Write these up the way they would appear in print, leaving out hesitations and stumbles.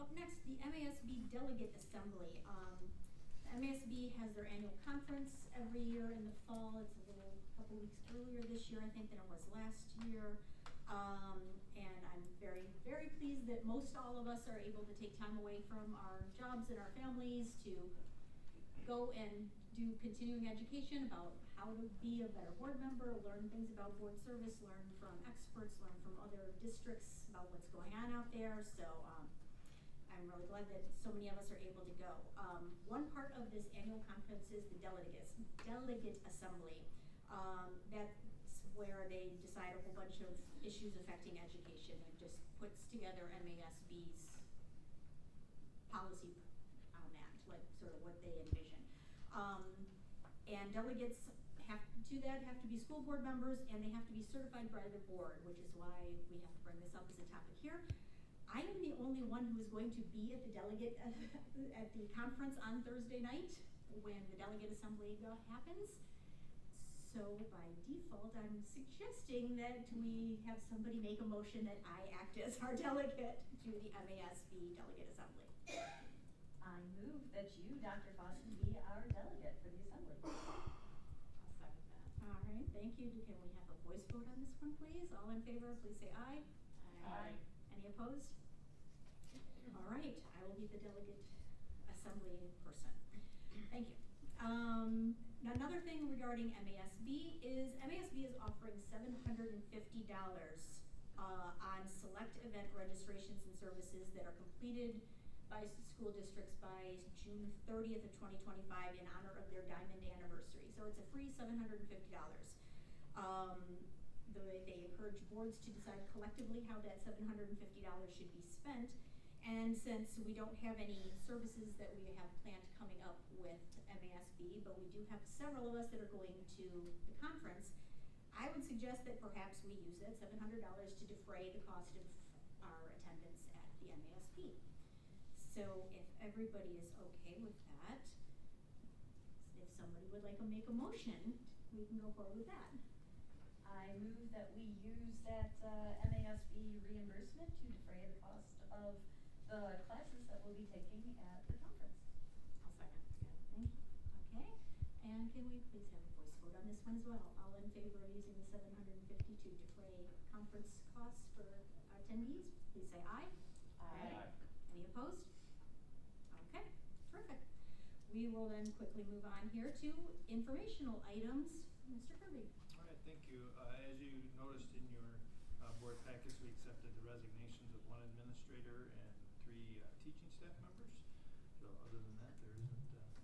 Up next, the MASB Delegate Assembly. The MASB has their annual conference every year in the fall. It's a couple weeks earlier this year, I think, than it was last year. And I'm very, very pleased that most all of us are able to take time away from our jobs and our families to go and do continuing education about how to be a better board member, learn things about board service, learn from experts, learn from other districts about what's going on out there. So I'm really glad that so many of us are able to go. One part of this annual conference is the delegate assembly. That's where they decide a whole bunch of issues affecting education and just puts together MASB's policy on that, like sort of what they envision. And delegates have to be school board members, and they have to be certified by the board, which is why we have to bring this up as a topic here. I am the only one who is going to be at the delegate at the conference on Thursday night when the delegate assembly happens. So by default, I'm suggesting that we have somebody make a motion that I act as our delegate to the MASB Delegate Assembly. I move that you, Dr. Fossen, be our delegate for the assembly. I'll second that. All right, thank you. Can we have a voice vote on this one, please? All in favor, please say aye. Aye. Any opposed? All right, I will be the delegate assembly person. Thank you. Another thing regarding MASB is offering $750 on select event registrations and services that are completed by school districts by June 30th of 2025 in honor of their diamond anniversary. So it's a free $750. They encourage boards to decide collectively how that $750 should be spent. And since we don't have any services that we have planned coming up with MASB, but we do have several of us that are going to the conference, I would suggest that perhaps we use that $700 to defray the cost of our attendance at the MASB. So if everybody is okay with that, if somebody would like to make a motion, we can go forward with that. I move that we use that MASB reimbursement to defray the cost of the classes that we'll be taking at the conference. I'll second. Yeah, thank you. Okay, and can we please have a voice vote on this one as well? All in favor of using the $750 to defray conference costs for attendees, please say aye. Aye. Any opposed? Okay, terrific. We will then quickly move on here to informational items. Mr. Kirby. All right, thank you. As you noticed in your board packets, we accepted the resignations of one administrator and 3 teaching staff members. So other than that, there isn't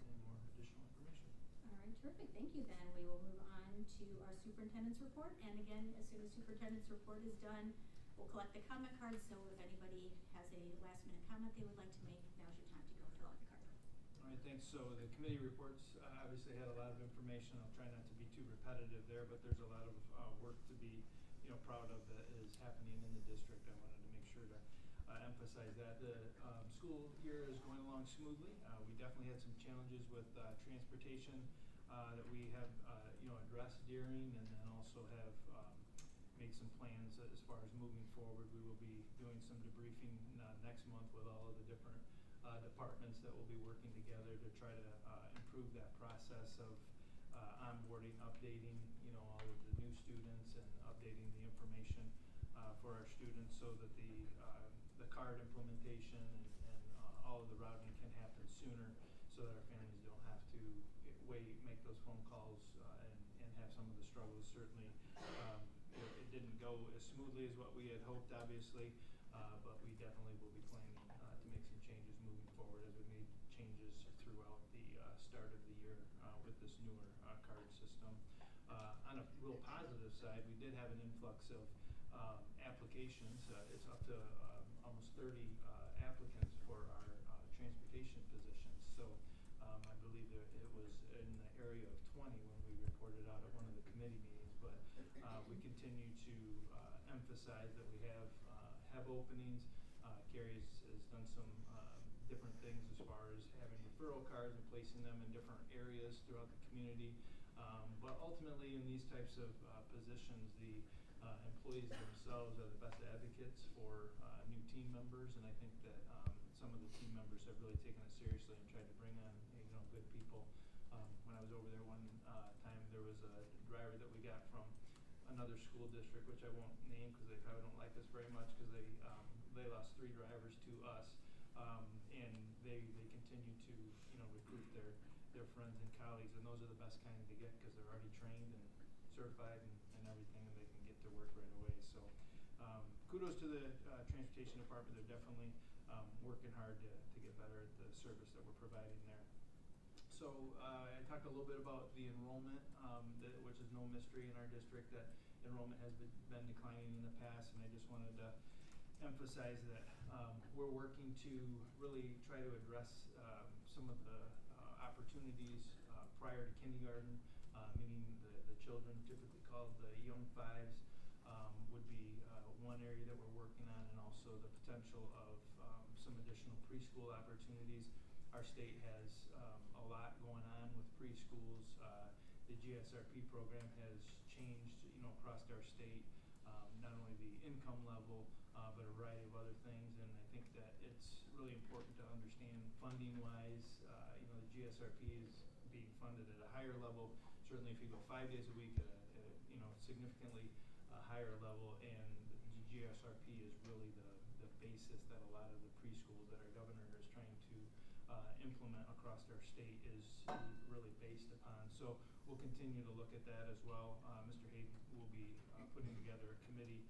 any more additional information. All right, terrific. Thank you. Then we will move on to our superintendent's report. And again, as soon as superintendent's report is done, we'll collect the comment cards. So if anybody has a last minute comment they would like to make, now's your time to go fill out the card. All right, thanks. So the committee reports obviously had a lot of information. I'll try not to be too repetitive there, but there's a lot of work to be proud of that is happening in the district. I wanted to make sure to emphasize that. The school year is going along smoothly. We definitely had some challenges with transportation that we have addressed during, and then also have made some plans as far as moving forward. We will be doing some debriefing next month with all of the different departments that will be working together to try to improve that process of onboarding, updating, all of the new students and updating the information for our students so that the card implementation and all of the routing can happen sooner so that our families don't have to make those phone calls and have some of the struggles. Certainly, it didn't go as smoothly as what we had hoped, obviously, but we definitely will be planning to make some changes moving forward as we made changes throughout the start of the year with this newer card system. On a real positive side, we did have an influx of applications. It's up to almost 30 applicants for our transportation positions. So I believe that it was in the area of 20 when we reported out at one of the committee meetings, but we continue to emphasize that we have openings. Carrie has done some different things as far as having referral cards and placing them in different areas throughout the community. But ultimately, in these types of positions, the employees themselves are the best advocates for new team members, and I think that some of really taken it seriously and tried to bring on, good people. When I was over there one time, there was a driver that we got from another school district, which I won't name because they probably don't like us very much, because they lost 3 drivers to us, and they continue to recruit their friends and colleagues, and those are the best kind to get because they're already trained and certified and everything, and they can get to work right away. So kudos to the transportation department. They're definitely working hard to get better at the service that we're providing there. So I talked a little bit about the enrollment, which is no mystery in our district that enrollment has been declining in the past, and I just wanted to emphasize that we're working to really try to address some of the opportunities prior to kindergarten, meaning the children, typically called the young fives, would be one area that we're working on, and also the potential of some additional preschool opportunities. Our state has a lot going on with preschools. The GSRP program has changed, across our state, not only the income level, but a variety of other things. And I think that it's really important to understand funding-wise, the GSRP is being funded at a higher level. Certainly, if you go 5 days a week at a significantly higher level, and the GSRP is really the basis that a lot of the preschools that our governor is trying to implement across our state is really based upon. So we'll continue to look at that as well. Mr. Hayden will be putting together a committee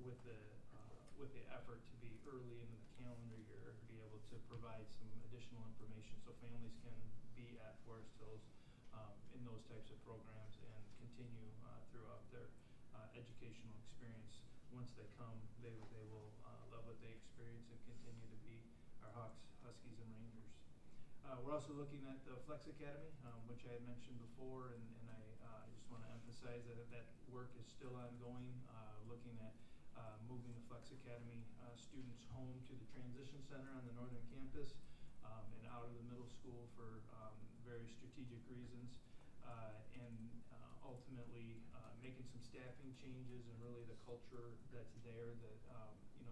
with the effort to be early into the calendar year, to be able to provide some additional information so families can be at Forest Hills in those types of programs and continue throughout their educational experience. Once they come, they will love what they experience and continue to be our Hawks, Huskies, and Rangers. We're also looking at the Flex Academy, which I had mentioned before, and I just want to emphasize that work is still ongoing, looking at moving the Flex Academy students home to the transition center on the northern campus and out of the middle school for very strategic reasons, and ultimately making some staffing changes and really the culture that's there that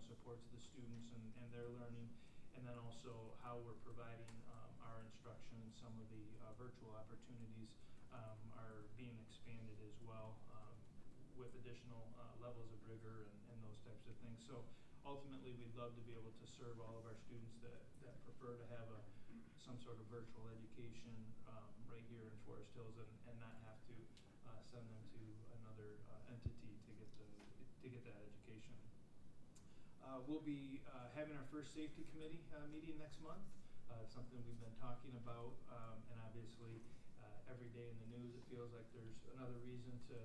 supports the students and their learning, and then also how we're providing our instruction. Some of the virtual opportunities are being expanded as well with additional levels of rigor and those types of things. So ultimately, we'd love to be able to serve all of our students that prefer to have some sort of virtual education right here in Forest Hills, and not have to send them to another entity to get that education. We'll be having our first safety committee meeting next month. It's something we've been talking about, and obviously every day in the news it feels like there's another reason to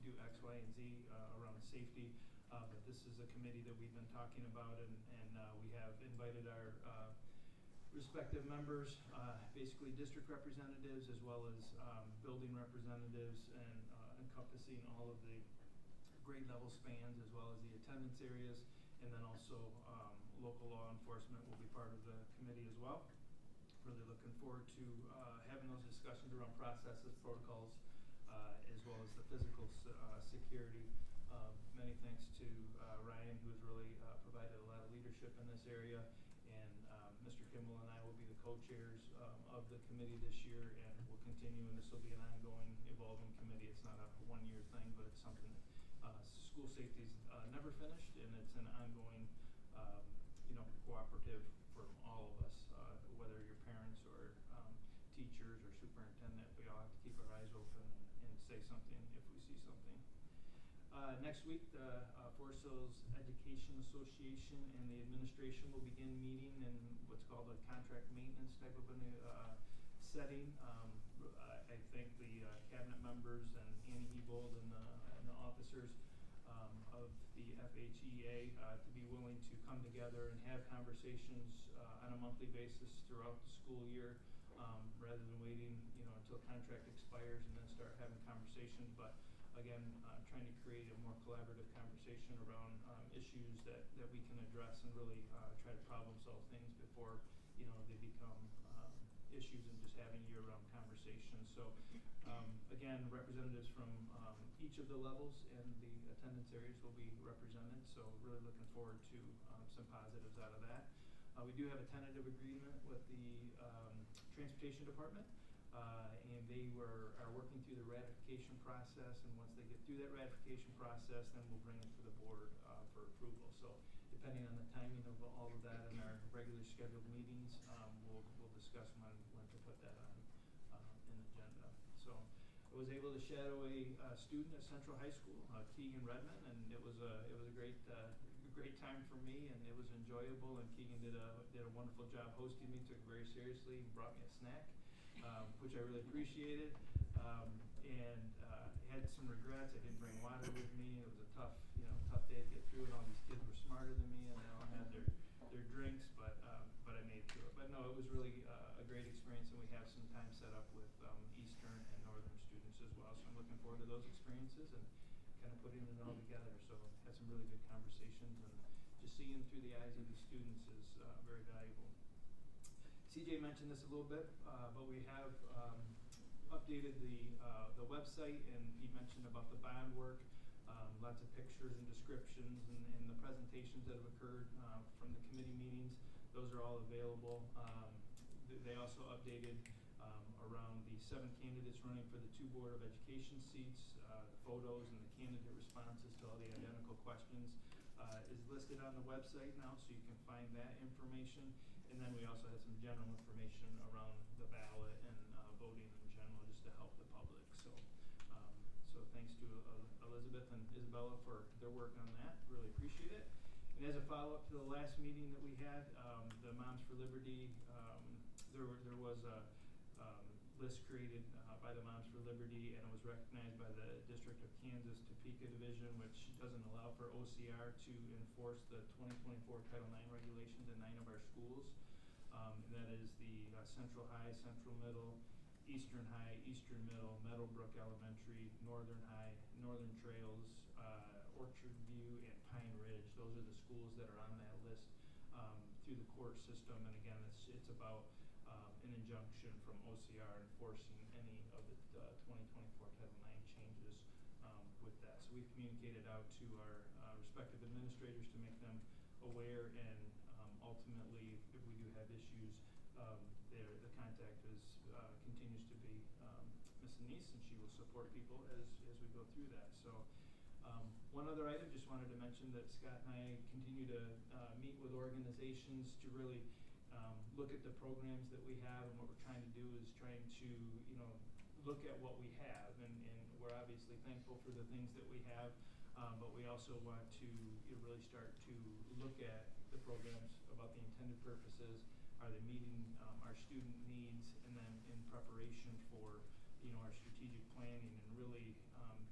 do X, Y, and Z around safety. But this is a committee that we've been talking about, and we have invited our respective members, basically district representatives as well as building representatives, and encompassing all of the grade level spans as well as the attendance areas, and then also local law enforcement will be part of the committee as well. Really looking forward to having those discussions around processes, protocols, as well as the physical security. Many thanks to Ryan, who has really provided a lot of leadership in this area, and Mr. Kimball and I will be the co-chairs of the committee this year, and we'll continue, and this will be an ongoing, evolving committee. It's not a one-year thing, but it's something that school safety is never finished, and it's an ongoing cooperative from all of us, whether you're parents or teachers or superintendent. We all have to keep our eyes open and say something if we see something. Next week, the Forest Hills Education Association and the administration will begin meeting in what's called a contract maintenance type of a setting. I thank the cabinet members and Annie Hebold and the officers of the FHEA to be willing to come together and have conversations on a monthly basis throughout the school year, rather than waiting until contract expires and then start having conversations. But again, trying to create a more collaborative conversation around issues that we can address and really try to problem solve things before they become issues, and just having year-round conversations. So again, representatives from each of the levels and the attendance areas will be represented, so really looking forward to some positives out of that. We do have a tentative agreement with the Transportation Department, and they are working through the ratification process, and once they get through that ratification process, then we'll bring it to the board for approval. So depending on the timing of all of that in our regular scheduled meetings, we'll discuss when to put that on an agenda. So I was able to shadow a student at Central High School, Keegan Redmond, and it was a great time for me, and it was enjoyable. And Keegan did a wonderful job hosting me, took it very seriously, and brought me a snack, which I really appreciated. And had some regrets. I didn't bring water with me. It was a tough day to get through, and all these kids were smarter than me, and they all had their drinks, but I made it through it. But no, it was really a great experience, and we have some time set up with Eastern and Northern students as well. So I'm looking forward to those experiences and kind of putting it all together. So had some really good conversations, and just seeing through the eyes of the students is very valuable. CJ mentioned this a little bit, but we have updated the website, and he mentioned about the bond work. Lots of pictures and descriptions and the presentations that have occurred from the committee meetings. Those are all available. They also updated around the 7 candidates running for the 2 Board of Education seats. The photos and the candidate responses to all the identical questions is listed on the website now, so you can find that information. And then we also had some general information around the ballot and voting in general, just to help the public. So thanks to Elizabeth and Isabella for their work on that. Really appreciate it. And as a follow-up to the last meeting that we had, the Moms for Liberty, there was a list created by the Moms for Liberty, and it was recognized by the District of Kansas Topeka Division, which doesn't allow for OCR to enforce the 2024 Title IX regulations in 9 of our schools. And that is the Central High, Central Middle, Eastern High, Eastern Middle, Meadowbrook Elementary, Northern High, Northern Trails, Orchard View, and Pine Ridge. Those are the schools that are on that list through the court system. And again, it's about an injunction from OCR enforcing any of the 2024 Title IX changes with that. So we've communicated out to our respective administrators to make them aware, and ultimately, if we do have issues, the contact continues to be Ms. Anise, and she will support people as we go through that. So one other item, just wanted to mention that Scott and I continue to meet with organizations to really look at the programs that we have, and what we're trying to do is trying to look at what we have, and we're obviously thankful for the things that we have, but we also want to really start to look at the programs about the intended purposes. Are they meeting our student needs, and then in preparation for our strategic planning, and really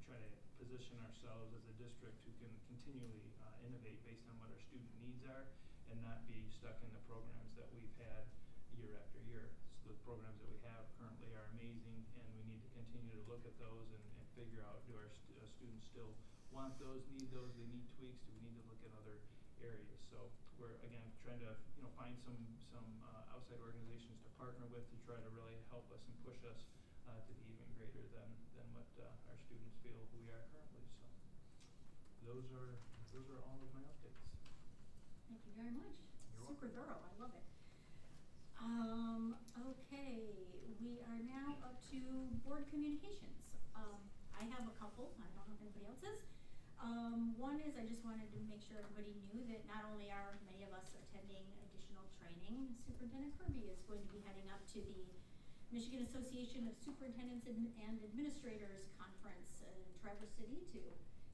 try to position ourselves as a district who can continually innovate based on what our student needs are, and not be stuck in the programs that we've had year after year. So the programs that we have currently are amazing, and we need to continue to look at those and figure out, do our students still want those, need those, they need tweaks, do we need to look at other areas? So we're, again, trying to find some outside organizations to partner with to try to really help us and push us to be even greater than what our students feel we are currently. So those are all of my updates. Thank you very much. You're Super welcome. thorough. I love it. Okay, we are now up to board communications. I have a couple. I don't know if anybody else is. One is, I just wanted to make sure everybody knew that not only are many of us attending additional training, Superintendent Kirby is going to be heading up to the Michigan Association of Superintendents and Administrators Conference in Traverse City to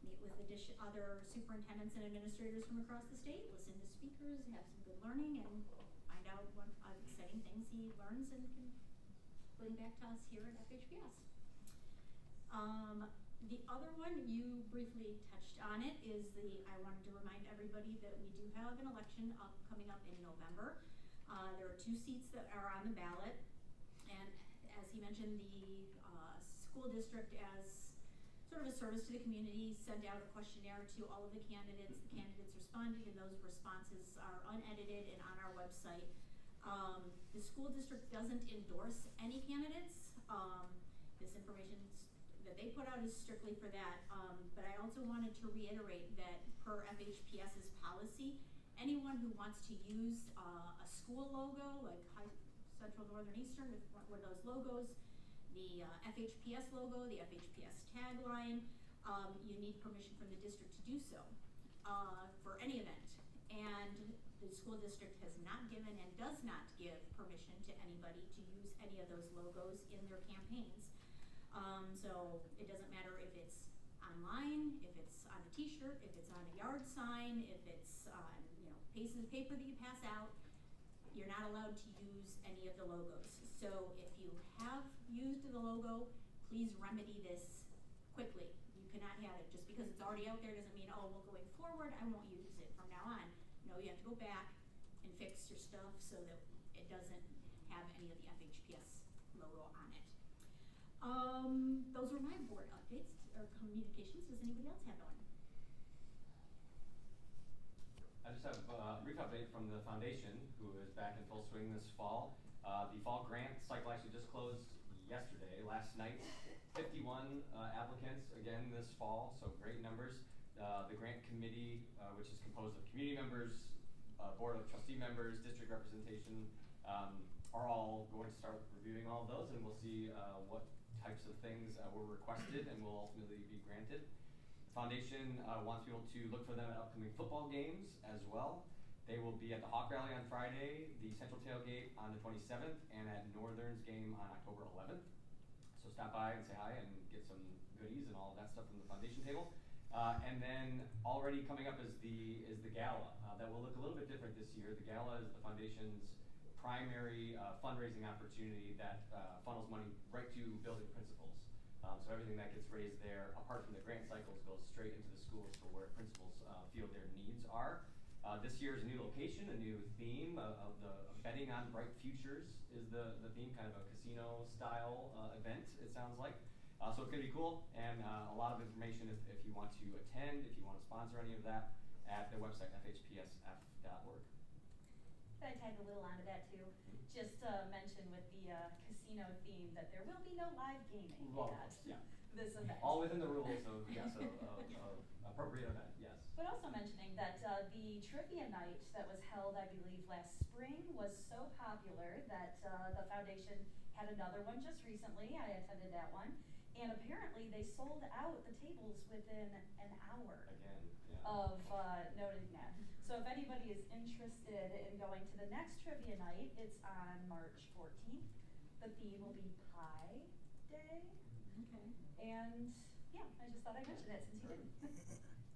meet with other superintendents and administrators from across the state, listen to speakers, have some good learning, and find out what exciting things he learns and can bring back to us here at FHPS. The other one, you briefly touched on it, is I wanted to remind everybody that we do have an election coming up in November. There are 2 seats that are on the ballot, and as he mentioned, the school district, as sort of a service to the community, sent out a questionnaire to all of the candidates. The candidates responded, and those responses are unedited and on our website. The school district doesn't endorse any candidates. This information that they put out is strictly for that, but I also wanted to reiterate that per FHPS's policy, anyone who wants to use a school logo, like Central Northern Eastern with one of those logos, the FHPS logo, the FHPS tagline, you need permission from the district to do so for any event. And the school district has not given and does not give permission to anybody to use any of those logos in their campaigns. So it doesn't matter if it's online, if it's on a t-shirt, if it's on a yard sign, if it's on, pieces of paper that you pass out, you're not allowed to use any of the logos. So if you have used the logo, please remedy this quickly. You cannot have it. Just because it's already out there doesn't mean, oh, well, going forward, I won't use it from now on. No, you have to go back and fix your stuff so that it doesn't have any of the FHPS logo on it. Those are my board updates or communications. Does anybody else have one? I just have a brief update from the foundation, who is back in full swing this fall. The fall grant cycle actually just closed yesterday, last night. 51 applicants again this fall, so great numbers. The grant committee, which is composed of community members, board of trustee members, district representation, are all going to start reviewing all of those, and we'll see what types of things were requested and will ultimately be granted. The foundation wants people to look for them at upcoming football games as well. They will be at the Hawk Rally on Friday, the Central Tailgate on the 27th, and at Northern's game on October 11th. So stop by and say hi and get some goodies and all of that stuff from the foundation table. And then already coming up is the gala. That will look a little bit different this year. The gala is the foundation's primary fundraising opportunity that funnels money right to building principals. So everything that gets raised there, apart from the grant cycles, goes straight into the schools for where principals feel their needs are. This year is a new location, a new theme of betting on bright futures is the theme, kind of a casino style event, it sounds like. So it's going to be cool, and a lot of information if you want to attend, if you want to sponsor any of that, at the website, fhpsf.org. Could I tag a little onto that too? Just mention with the casino theme that there will be no live gaming at this event. All within the rules of, yes, appropriate event, yes. But also mentioning that the trivia night that was held, I believe, last spring was so popular that the foundation had another one just recently. I attended that one. And apparently they sold out the tables within an hour of noting that. So if anybody is interested in going to the next trivia night, it's on March 14th. The theme will be Pie Day. Okay. And yeah, I just thought I'd mention that since you didn't.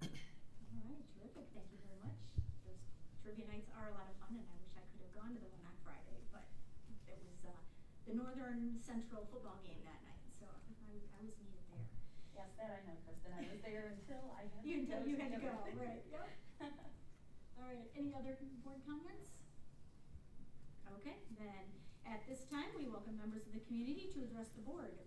All right, terrific. Thank you very much. Those trivia nights are a lot of fun, and I wish I could have gone to the one on Friday, but it was the Northern Central football game that night, so I was needed there. Yes, that I know, Kristen. I was there until I had You had to go, everything. right? Yep. All right. Any other board comments? Okay, then at this time we welcome members of the community to address the board.